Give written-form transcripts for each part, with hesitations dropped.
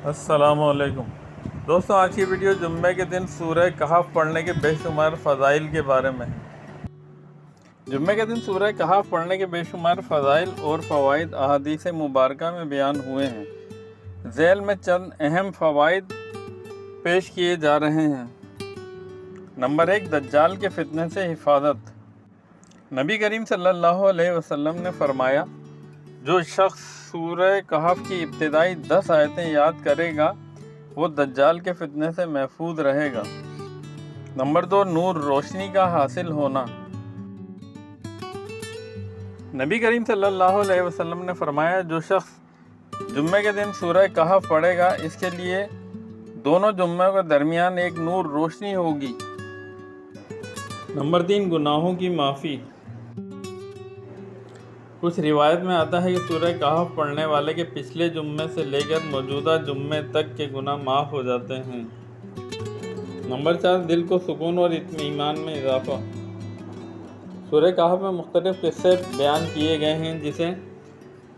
السلام علیکم دوستوں، آج کی ویڈیو جمعے کے دن سورہ کہف پڑھنے کے بے شمار فضائل کے بارے میں ہے۔ جمعے کے دن سورہ کہف پڑھنے کے بے شمار فضائل اور فوائد احادیث مبارکہ میں بیان ہوئے ہیں۔ ذیل میں چند اہم فوائد پیش کیے جا رہے ہیں۔ نمبر 1، دجال کے فتنے سے حفاظت۔ نبی کریم صلی اللہ علیہ وسلم نے فرمایا، جو شخص سورہ کہف کی ابتدائی 10 آیتیں یاد کرے گا وہ دجال کے فتنے سے محفوظ رہے گا۔ نمبر 2، نور روشنی کا حاصل ہونا۔ نبی کریم صلی اللہ علیہ وسلم نے فرمایا، جو شخص جمعے کے دن سورہ کہف پڑھے گا اس کے لیے دونوں جمعوں کے درمیان ایک نور روشنی ہوگی۔ نمبر 3، گناہوں کی معافی۔ کچھ روایت میں آتا ہے کہ سورہ کہف پڑھنے والے کے پچھلے جمعے سے لے کر موجودہ جمعے تک کے گناہ معاف ہو جاتے ہیں۔ نمبر 4، دل کو سکون اور اطمینان میں اضافہ۔ سورہ کہف میں مختلف قصے بیان کیے گئے ہیں جسے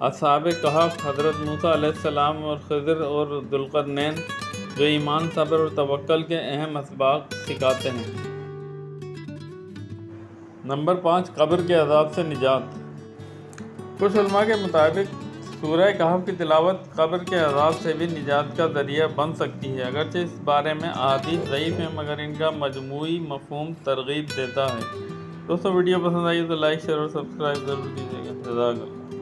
اصحاب کہف، حضرت موسیٰ علیہ السلام اور خضر اور ذوالقرنین، جو ایمان، صبر اور توکل کے اہم اسباق سکھاتے ہیں۔ نمبر 5، قبر کے عذاب سے نجات۔ کچھ علماء کے مطابق سورہ کہف کی تلاوت قبر کے عذاب سے بھی نجات کا ذریعہ بن سکتی ہے، اگرچہ اس بارے میں احادیث ضعیف ہیں مگر ان کا مجموعی مفہوم ترغیب دیتا ہے۔ دوستوں، ویڈیو پسند آئی تو لائک، شیئر اور سبسکرائب ضرور کیجیے گا۔ جزاک اللہ۔